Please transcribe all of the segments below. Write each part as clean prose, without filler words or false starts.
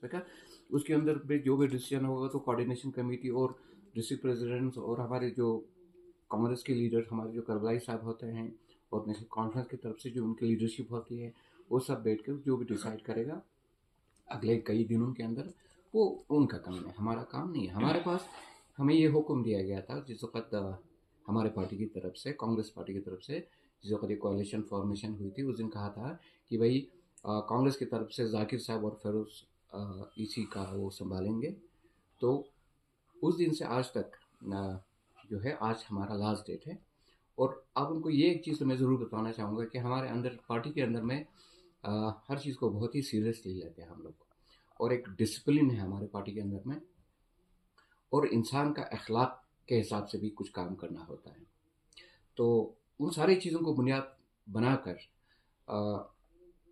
ठीक है। उसके अंदर भी जो भी डिसीजन होगा तो कोऑर्डिनेशन कमेटी और डिस्ट्रिक्ट प्रेसिडेंट्स और हमारे जो कांग्रेस के लीडर हमारे जो करबलाई साहब होते हैं और नेशनल कॉन्फ्रेंस की तरफ से जो उनकी लीडरशिप होती है वो सब बैठ कर जो भी डिसाइड करेगा अगले कई दिनों के अंदर, वो उनका काम है, हमारा काम नहीं है। हमारे पास हमें ये हुक्म दिया गया था जिस वक्त हमारे पार्टी की तरफ से, कांग्रेस पार्टी की तरफ से जिस वक्त ये कोalition फॉर्मेशन हुई थी, उस दिन कहा था कि भाई कांग्रेस की तरफ से जाकिर साहब और फिरोज इसी का वो संभालेंगे। तो उस दिन से आज तक जो है आज हमारा लास्ट डेट है। और अब उनको ये एक चीज़ तो मैं ज़रूर बताना चाहूँगा कि हमारे अंदर पार्टी के अंदर में हर चीज़ को बहुत ही सीरियसली लेते हैं हम लोग, और एक डिसिप्लिन है हमारे पार्टी के अंदर में, और इंसान का अखलाक के हिसाब से भी कुछ काम करना होता है। तो उन सारी चीज़ों को बुनियाद बनाकर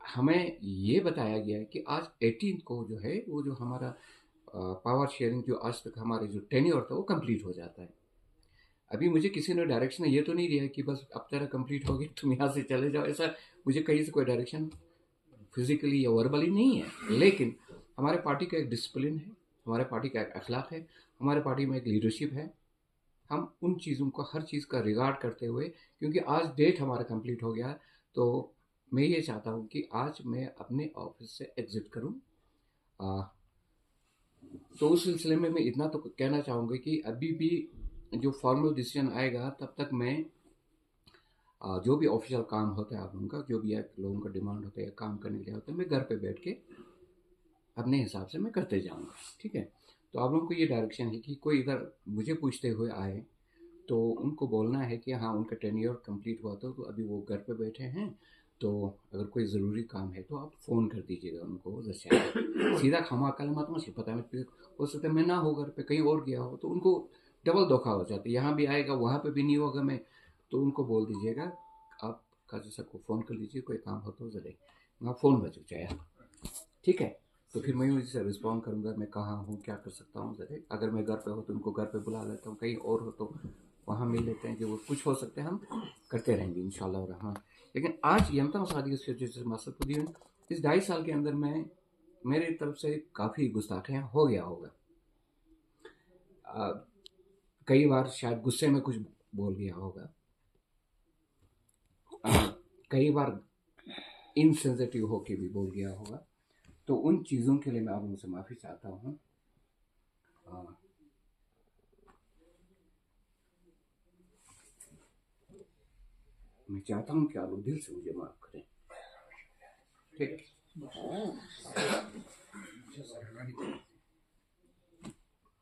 हमें ये बताया गया है कि आज 18 को जो है वो जो हमारा पावर शेयरिंग जो आज तक हमारे जो टेन्योर था वो कंप्लीट हो जाता है। अभी मुझे किसी ने डायरेक्शन ये तो नहीं दिया कि बस अब तेरा कंप्लीट हो गया तुम यहाँ से चले जाओ, ऐसा मुझे कहीं से कोई डायरेक्शन फिजिकली या वर्बली नहीं है। लेकिन हमारे पार्टी का एक डिसिप्लिन है, हमारे पार्टी का एक अखलाक है, हमारे पार्टी में एक लीडरशिप है। हम उन चीज़ों को हर चीज़ का रिगार्ड करते हुए, क्योंकि आज डेट हमारा कंप्लीट हो गया, तो मैं ये चाहता हूँ कि आज मैं अपने ऑफिस से एग्जिट करूँ। तो उस सिलसिले में मैं इतना तो कहना चाहूँगा कि अभी भी जो फॉर्मल डिसीजन आएगा तब तक मैं जो भी ऑफिशियल काम होता है आप लोगों का, जो भी है लोगों का डिमांड होता है, काम करने के लिए होता है, मैं घर पे बैठ के अपने हिसाब से मैं करते जाऊँगा, ठीक है। तो आप लोगों को ये डायरेक्शन है कि कोई इधर मुझे पूछते हुए आए तो उनको बोलना है कि हाँ उनका टेन्योर कंप्लीट हुआ था तो अभी वो घर पे बैठे हैं, तो अगर कोई ज़रूरी काम है तो आप फ़ोन कर दीजिएगा उनको। जैसे सीधा खामा कल मत मुझे पता है, हो सकता है मैं ना हो घर पे, कहीं और गया हो, तो उनको डबल धोखा हो जाता है, यहाँ भी आएगा वहाँ पे भी नहीं होगा मैं। तो उनको बोल दीजिएगा आप काजी साहब को फ़ोन कर लीजिए, कोई काम हो तो ज़रे वहाँ फ़ोन बज जाए, ठीक है। तो फिर मैं उसी से रिस्पॉन्ड करूँगा मैं कहाँ हूँ, क्या कर सकता हूँ ज़रे। अगर मैं घर पे हो तो उनको घर पे बुला लेता हूँ, कहीं और हो तो वहाँ मिल लेते हैं, जो कुछ हो सकते हैं हम करते रहेंगे इंशाल्लाह रहमान। लेकिन आज यमता शादी की जैसे मकसद इस 2.5 साल के अंदर में मेरी तरफ से काफ़ी गुस्ताखियाँ हो गया होगा। कई बार शायद गुस्से में कुछ बोल गया होगा, कई बार इनसेंसिटिव होके भी बोल गया होगा। तो उन चीज़ों के लिए मैं आप लोगों से माफ़ी चाहता हूँ। मैं चाहता हूँ कि आप लोग दिल से मुझे माफ़ करें, ठीक है।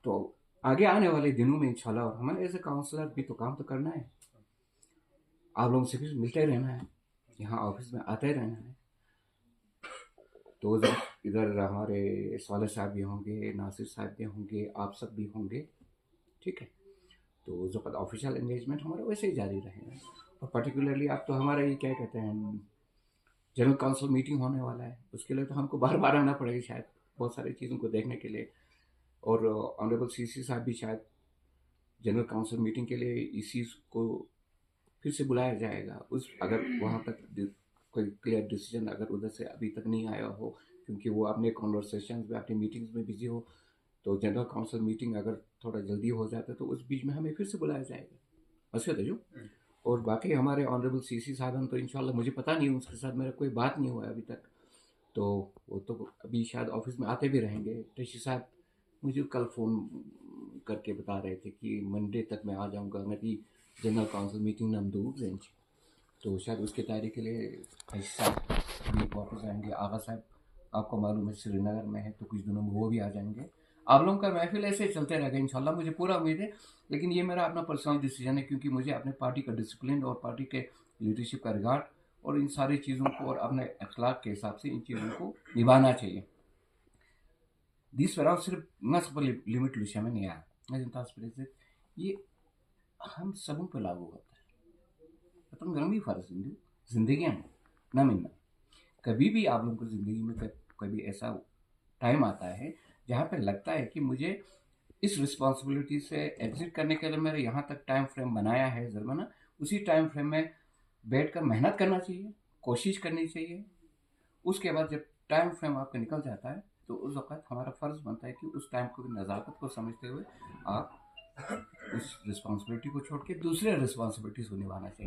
तो आगे आने वाले दिनों में इंशाल्लाह, और हमारे ऐसे काउंसलर भी तो काम तो करना है, आप लोगों से भी मिलते रहना है, यहाँ ऑफिस में आते रहना है। तो इधर हमारे साले साहब भी होंगे, नासिर साहब भी होंगे, आप सब भी होंगे, ठीक है। तो जो ऑफिशियल एंगेजमेंट हमारा वैसे ही जारी रहेगा। और पर्टिकुलरली आप तो हमारा ये क्या कहते हैं जनरल काउंसिल मीटिंग होने वाला है, उसके लिए तो हमको बार बार आना पड़ेगा शायद बहुत सारी चीज़ों को देखने के लिए। और ऑनरेबल सीसी साहब भी शायद जनरल काउंसिल मीटिंग के लिए इसी को फिर से बुलाया जाएगा। उस अगर वहाँ तक कोई क्लियर डिसीजन अगर उधर से अभी तक नहीं आया हो, क्योंकि वो अपने कॉन्वर्सेशन में अपनी मीटिंग्स में बिजी हो, तो जनरल काउंसिल मीटिंग अगर थोड़ा जल्दी हो जाता है तो उस बीच में हमें फिर से बुलाया जाएगा, अच्छा तजु। और बाकी हमारे ऑनरेबल सीसी साहब तो इंशाल्लाह मुझे पता नहीं, उसके साथ मेरा कोई बात नहीं हुआ है अभी तक, तो वो तो अभी शायद ऑफिस में आते भी रहेंगे। ऋषि साहब मुझे कल फ़ोन करके बता रहे थे कि मंडे तक मैं आ जाऊंगा, मेरी जनरल काउंसिल मीटिंग नमदूर रेंज, तो शायद उसके तैयारी के लिए ऋषि साहब भी वापस आएंगे। आगा साहब आपको मालूम है श्रीनगर में है, तो कुछ दिनों में वो भी आ जाएंगे। आप लोगों का महफिल ऐसे चलते रहेगा इंशाल्लाह, मुझे पूरा उम्मीद है। लेकिन ये मेरा अपना पर्सनल डिसीजन है, क्योंकि मुझे अपने पार्टी का डिसिप्लिन और पार्टी के लीडरशिप का रिगार्ड और इन सारी चीज़ों को और अपने अखलाक के हिसाब से इन चीज़ों को निभाना चाहिए। दिस वराव सिर्फ मस्ब लिमिट लुशा में नहीं आया, ये हम सबों पे लागू होता है। मतलब गर्मी फर्ज जिंदगी में ना मिलना, कभी भी आप लोगों को ज़िंदगी में कभी ऐसा टाइम आता है जहाँ पे लगता है कि मुझे इस रिस्पॉन्सिबिलिटी से एग्जिट करने के लिए मेरे यहाँ तक टाइम फ्रेम बनाया है ज़रमाना, उसी टाइम फ्रेम में बैठकर मेहनत करना चाहिए, कोशिश करनी चाहिए। उसके बाद जब टाइम फ्रेम आपका निकल जाता है तो उस वक़्त हमारा फ़र्ज़ बनता है कि उस टाइम को भी नज़ाकत को समझते हुए आप उस रिस्पॉन्सिबिलिटी को छोड़ के दूसरे रिस्पॉन्सिबिलिटीज़ को निभाना चाहिए।